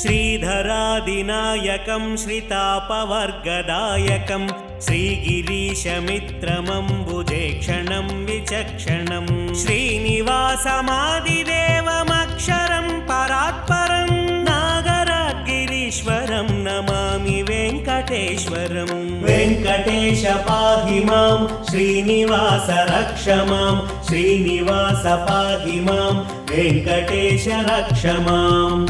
श्रीधरादिनायकं श्रितापवर्गदायकं श्रीगिरीशमित्रमम्बुजेक्षणं विचक्षणं श्रीनिवासमादिदेवमक्षरं परात्परं नागरागिरीश्वरं नमामि वेङ्कटेश्वरं। वेङ्कटेश पाहि मां श्रीनिवास रक्ष मां श्रीनिवास पाहि मां वेङ्कटेश रक्ष माम्।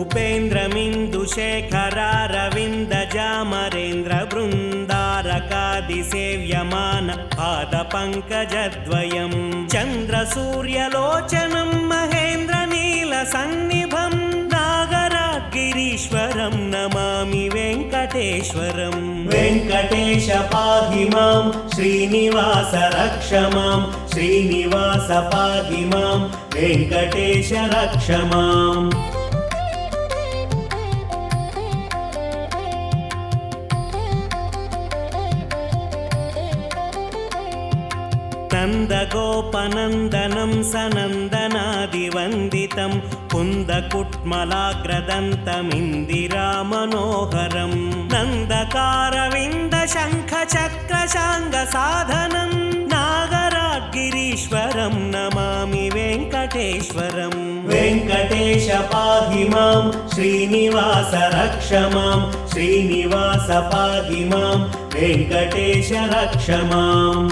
उपेन्द्रमिन्दुशेखरारविन्दजामरेन्द्र बृन्दारकादिसेव्यमान पादपङ्कजद्वयं चन्द्रसूर्यलोचनं महेन्द्रनीलसन्निभं नागरागिरीश्वरं नमामि वेङ्कटेश्वरं। वेङ्कटेश पाहि मां श्रीनिवास रक्ष मां श्रीनिवास पाहि मां वेङ्कटेश रक्ष माम्। नन्दगोपनन्दनं सनन्दनादिवन्दितं कुन्दकुट्मलाग्रदन्तमिन्दिरामनोहरं नन्दकारविन्दशङ्खचक्रशाङ्गसाधनं नागरागिरीश्वरं नमामि वेङ्कटेश्वरं। वेङ्कटेश पाहि मां श्रीनिवास रक्ष मां श्रीनिवास पाहि मां वेङ्कटेश रक्ष माम्।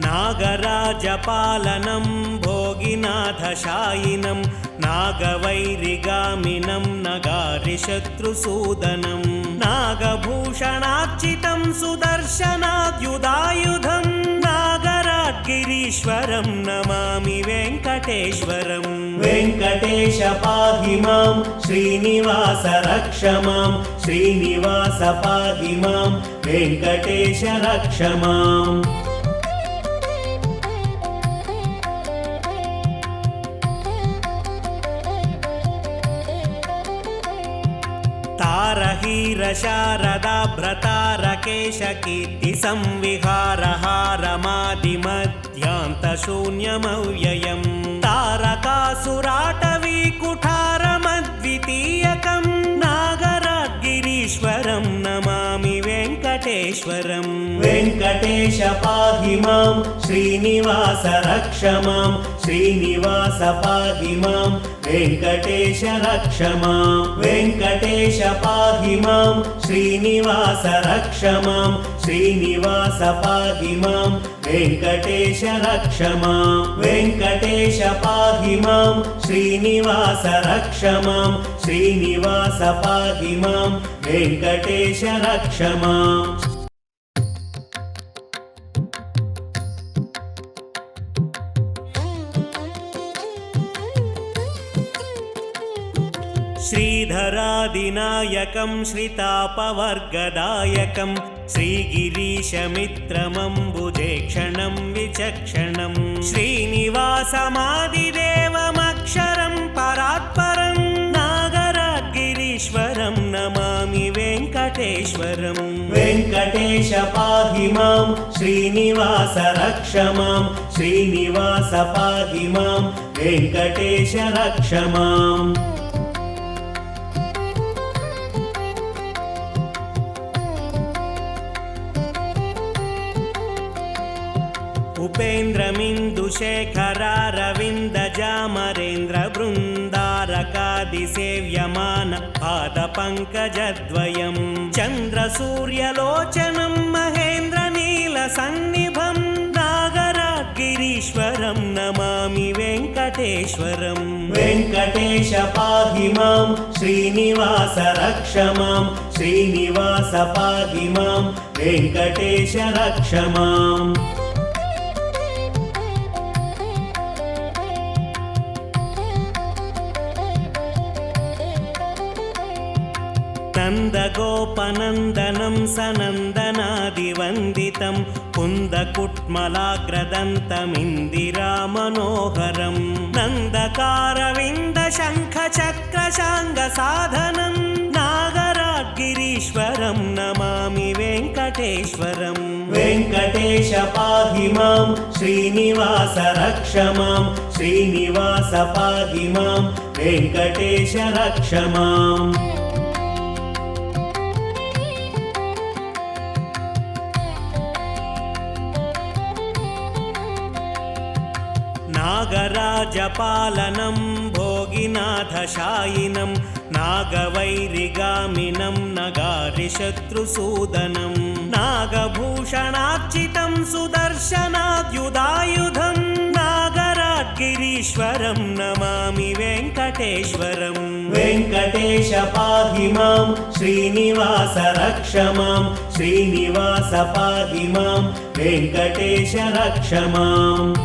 नागराजपालनं भोगिनाथशायिनं नागवैरिगामिनं नगारिशत्रुसूदनं नागभूषणार्चितं सुदर्शनाद्युदायुधं नागरागिरीश्वरं नमामि वेङ्कटेश्वरं। वेङ्कटेश पाहि मां श्रीनिवास रक्ष मां श्रीनिवास पाहि मां वेङ्कटेश रक्ष माम्। तारहीरशारदाभ्रतारकेशकीर्तिसंविहारहारमादिमध्यान्तशून्यमव्ययं तारकासुराटवीकुठारमद्वितीयकं नागरागिरीश्वरं नमामि वेङ्कटेश्वरं। वेङ्कटेश पाहि मां श्रीनिवास रक्ष मां श्रीनिवास पाहि मां वेङ्कटेश रक्ष मां। वेङ्कटेश पाहि मां श्रीनिवास रक्ष मां श्रीनिवास पाहि मां वेङ्कटेश रक्ष मां। वेङ्कटेश पाहि मां श्रीनिवास रक्ष मां श्रीनिवास पाहि मां वेङ्कटेश रक्ष माम्। श्रीधरादिनायकं श्रितापवर्गदायकं श्रीगिरीशमित्रमम्बुजेक्षणं विचक्षणं श्रीनिवासमादिदेवमक्षरं परात्परं नागरागिरीश्वरं नमामि वेङ्कटेश्वरं। वेङ्कटेश पाहि मां श्रीनिवास रक्ष मां श्रीनिवास पाहि मां वेङ्कटेश रक्ष माम्। उपेन्द्रमिन्दुशेखरारविन्दजामरेन्द्र बृन्दारकादिसेव्यमान पादपङ्कजद्वयं चन्द्रसूर्यलोचनं महेन्द्रनीलसन्निभं नागरागिरीश्वरं नमामि वेङ्कटेश्वरं। वेङ्कटेश पाहि मां श्रीनिवास रक्ष मां श्रीनिवास पाहि मां वेङ्कटेश रक्ष माम्। नन्दगोपनन्दनं सनन्दनादिवन्दितं कुन्दकुट्मलाग्रदन्तमिन्दिरामनोहरं नन्दकारविन्दशङ्खचक्रशाङ्गसाधनं नागरागिरीश्वरं नमामि वेङ्कटेश्वरम् वेङ्कटेश पाहि मां श्रीनिवास रक्ष मां श्रीनिवास पाहि मां वेङ्कटेश रक्ष माम् नागराजपालनं भोगिनाथशायिनं नागवैरिगामिनं नगारिशत्रुसूदनं नागभूषणार्चितं सुदर्शनाद्युदायुधं नागरागिरीश्वरं नमामि वेङ्कटेश्वरम् वेङ्कटेश पाहि मां श्रीनिवास रक्ष मां श्रीनिवास पाहि मां वेङ्कटेश रक्ष माम्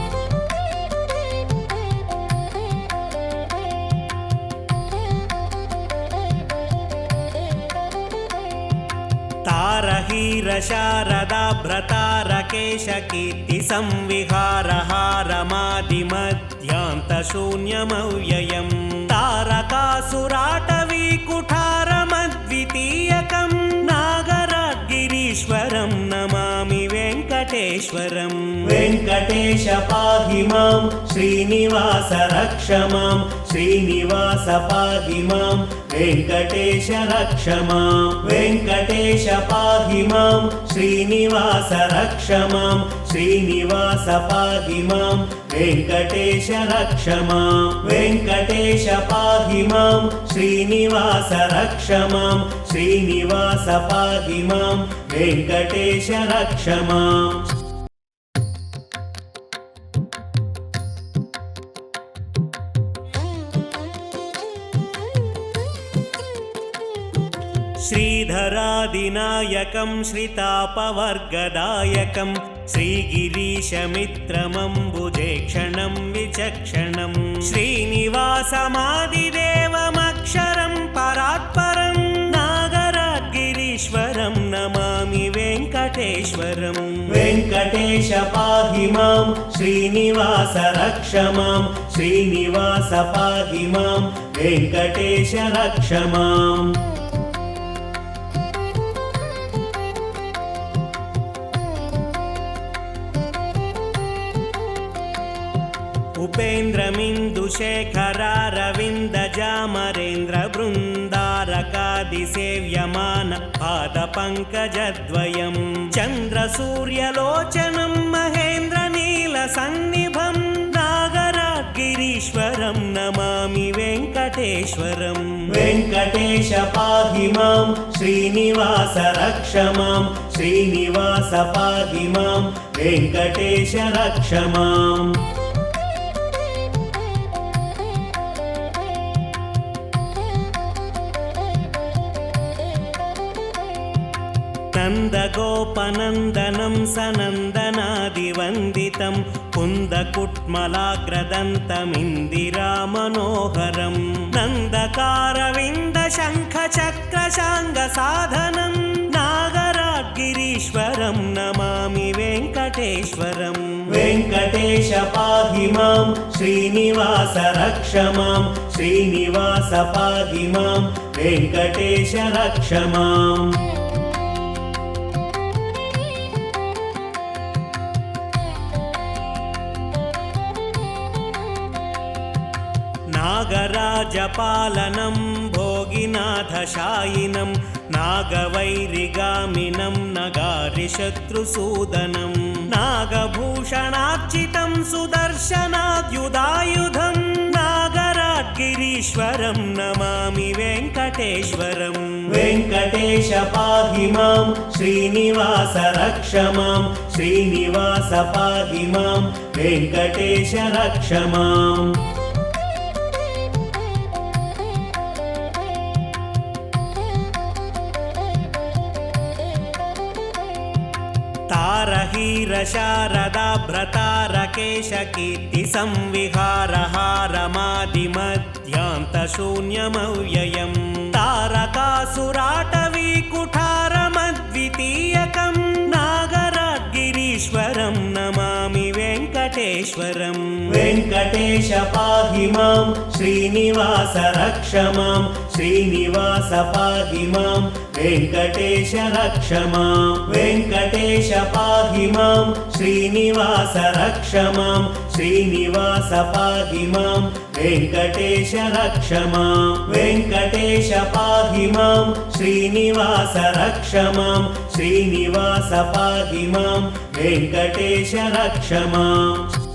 तारहीरशारदाभ्रतारकेशकीर्तिसंविहारहारमादिमध्यान्तशून्यमव्ययं तारकासुराटवीकुठारमद्वितीयकं नागरागिरीश्वरं नमामि वेङ्कटेश्वरम् वेङ्कटेश पाहि मां श्रीनिवास रक्ष मां श्रीनिवास पाहि मां वेङ्कटेश रक्ष मां वेङ्कटेश पाहि मां श्रीनिवास रक्ष मां श्रीनिवास पाहि मां वेङ्कटेश रक्ष मां वेङ्कटेश पाहि मां श्रीनिवास रक्ष मां श्रीनिवास पाहि मां वेङ्कटेश रक्ष माम् श्रीधरादिनायकं श्रितापवर्गदायकं श्रीगिरीशमित्रमम्बुजेक्षणं विचक्षणं श्रीनिवासमादिदेवमक्षरं परात्परं नागरागिरीश्वरं नमामि वेङ्कटेश्वरम् वेङ्कटेश पाहि मां श्रीनिवास रक्ष मां श्रीनिवास पाहि मां वेङ्कटेश रक्ष माम् उपेन्द्रमिन्दुशेखरारविन्दजामरेन्द्रबृन्दारकादिसेव्यमान पादपङ्कजद्वयं चन्द्रसूर्यलोचनं महेन्द्रनीलसन्निभं नागरागिरीश्वरं नमामि वेङ्कटेश्वरम् वेङ्कटेश पाहि मां श्रीनिवास रक्ष मां श्रीनिवास पाहि मां वेङ्कटेश रक्ष माम् नन्दगोपनन्दनं सनन्दनादिवन्दितं कुन्दकुट्मलाग्रदन्तमिन्दिरामनोहरं नन्दकारविन्दशङ्खचक्रशाङ्गसाधनं नागरागिरीश्वरं नमामि वेङ्कटेश्वरम् वेङ्कटेश पाहि मां श्रीनिवास रक्ष मां श्रीनिवास पाहि मां वेङ्कटेश रक्ष माम् नागराजपालनं भोगिनाथशायिनं नागवैरिगामिनं नगारिशत्रुसूदनं नागभूषणार्चितं सुदर्शनाद्युदायुधं नागरागिरीश्वरं नमामि वेङ्कटेश्वरम् वेङ्कटेश पाहि मां श्रीनिवास रक्ष मां श्रीनिवास पाहि मां वेङ्कटेश रक्ष माम् तारहीर शारदाभ्रतारकेश कीर्ति संविहारहारमादिमध्यान्तशून्यमव्ययम् तारकासुराटवीकुठारमद्वितीयकम् नागरागिरीश्वरं नमामि वेङ्कटेश्वरं वेङ्कटेश पाहि मां श्रीनिवास रक्ष मां श्रीनिवास पाहि मां वेङ्कटेश रक्ष मां वेङ्कटेश पाहि मां श्रीनिवास रक्ष मां श्रीनिवास पाहि मां वेङ्कटेश रक्ष मां वेङ्कटेश पाहि मां श्रीनिवास रक्ष मां श्रीनिवास पाहि मां वेङ्कटेश रक्ष मां।